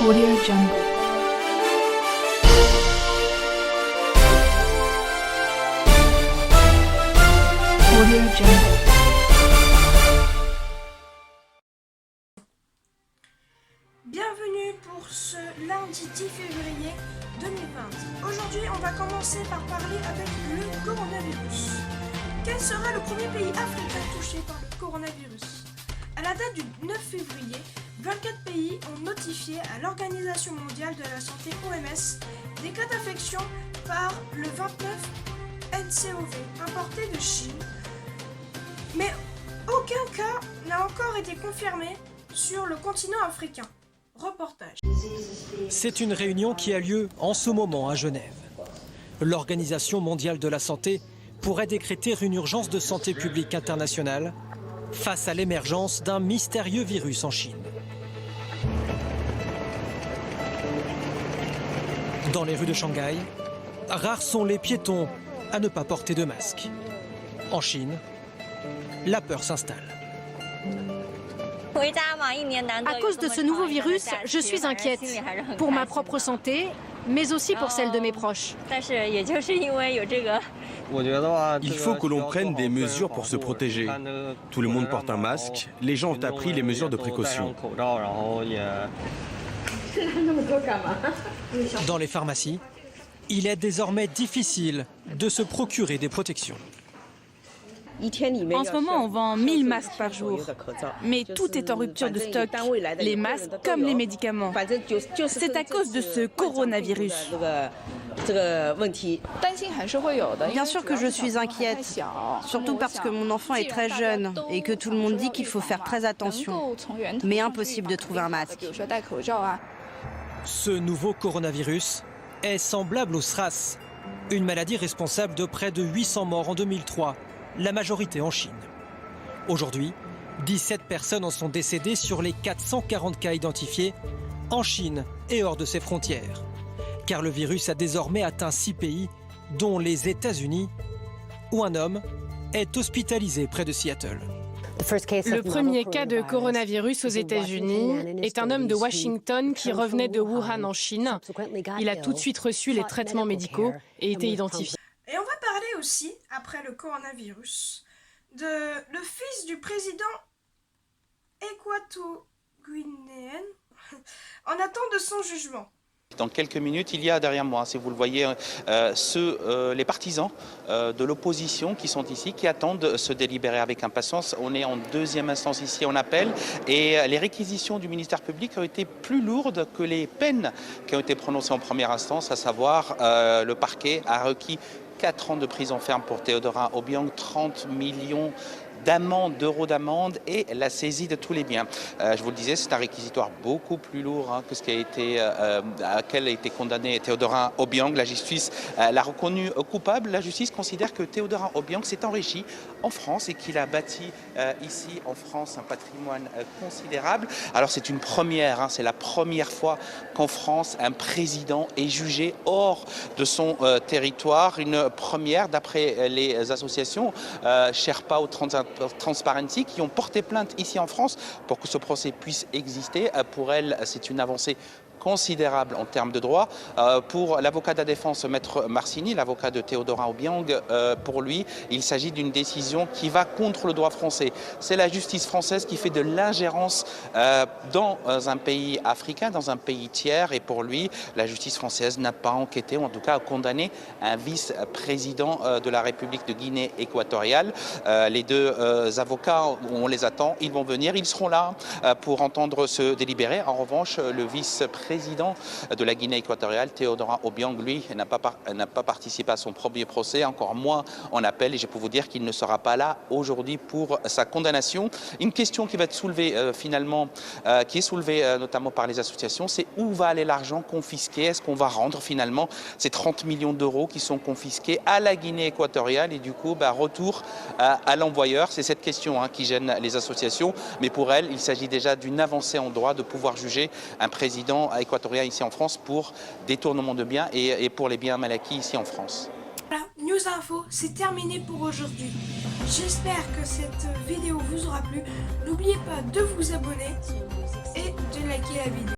Audio Jungle. Audio Jungle. Bienvenue pour ce lundi 10 février 2020. Aujourd'hui, on va commencer par parler avec le coronavirus. Quel sera le premier pays africain touché par le coronavirus? À la date du 9 février, 24 pays ont notifié à l'Organisation mondiale de la santé OMS des cas d'infection par le 29 NCOV importé de Chine. Mais aucun cas n'a encore été confirmé sur le continent africain. Reportage. C'est une réunion qui a lieu en ce moment à Genève. L'Organisation mondiale de la santé pourrait décréter une urgence de santé publique internationale face à l'émergence d'un mystérieux virus en Chine. Dans les rues de Shanghai, rares sont les piétons à ne pas porter de masque. En Chine, la peur s'installe. À cause de ce nouveau virus, je suis inquiète pour ma propre santé, mais aussi pour celle de mes proches. Il faut que l'on prenne des mesures pour se protéger. Tout le monde porte un masque, les gens ont appris les mesures de précaution. Dans les pharmacies, il est désormais difficile de se procurer des protections. En ce moment, on vend 1000 masques par jour. Mais tout est en rupture de stock, les masques comme les médicaments. C'est à cause de ce coronavirus. Bien sûr que je suis inquiète, surtout parce que mon enfant est très jeune et que tout le monde dit qu'il faut faire très attention. Mais impossible de trouver un masque. Ce nouveau coronavirus est semblable au SRAS, une maladie responsable de près de 800 morts en 2003. La majorité en Chine. Aujourd'hui, 17 personnes en sont décédées sur les 440 cas identifiés en Chine et hors de ses frontières. Car le virus a désormais atteint 6 pays, dont les États-Unis, où un homme est hospitalisé près de Seattle. Le premier cas de coronavirus aux États-Unis est un homme de Washington qui revenait de Wuhan en Chine. Il a tout de suite reçu les traitements médicaux et été identifié. Et on va parler aussi, après le coronavirus, de le fils du président équato-guinéen en attente de son jugement. Dans quelques minutes, il y a derrière moi, si vous le voyez, les partisans de l'opposition qui sont ici, qui attendent se délibérer avec impatience. On est en deuxième instance ici en appel et les réquisitions du ministère public ont été plus lourdes que les peines qui ont été prononcées en première instance, à savoir le parquet a requis 4 ans de prison ferme pour Théodorin Obiang, 30 millions d'euros d'amende et la saisie de tous les biens. Je vous le disais, c'est un réquisitoire beaucoup plus lourd que ce qui a été, à laquelle a été condamné Théodorin Obiang. La justice l'a reconnu coupable. La justice considère que Théodorin Obiang s'est enrichi en France et qu'il a bâti ici en France un patrimoine considérable. Alors c'est une première, c'est la première fois qu'en France un président est jugé hors de son territoire. Une première d'après les associations Sherpa ou Transparency qui ont porté plainte ici en France pour que ce procès puisse exister. Pour elles, c'est une avancée considérable en termes de droit. Pour l'avocat de la défense, Maître Marcini, l'avocat de Théodorin Obiang, pour lui, il s'agit d'une décision qui va contre le droit français. C'est la justice française qui fait de l'ingérence dans un pays africain, dans un pays tiers, et pour lui, la justice française n'a pas enquêté, ou en tout cas a condamné un vice-président de la République de Guinée équatoriale. Les deux avocats, on les attend, ils vont venir, ils seront là pour entendre se délibérer. En revanche, le vice-président de la Guinée équatoriale, Théodorin Obiang, lui, n'a pas participé à son premier procès, encore moins en appel, et je peux vous dire qu'il ne sera pas là aujourd'hui pour sa condamnation. Une question qui va être soulevée finalement, qui est soulevée notamment par les associations, c'est où va aller l'argent confisqué? Est-ce qu'on va rendre finalement ces 30 millions d'euros qui sont confisqués à la Guinée équatoriale et du coup, retour à l'envoyeur? C'est cette question qui gêne les associations, mais pour elles, il s'agit déjà d'une avancée en droit de pouvoir juger un président équatorien ici en France pour détournement de biens et pour les biens mal acquis ici en France. Voilà, News Info, c'est terminé pour aujourd'hui. J'espère que cette vidéo vous aura plu. N'oubliez pas de vous abonner et de liker la vidéo.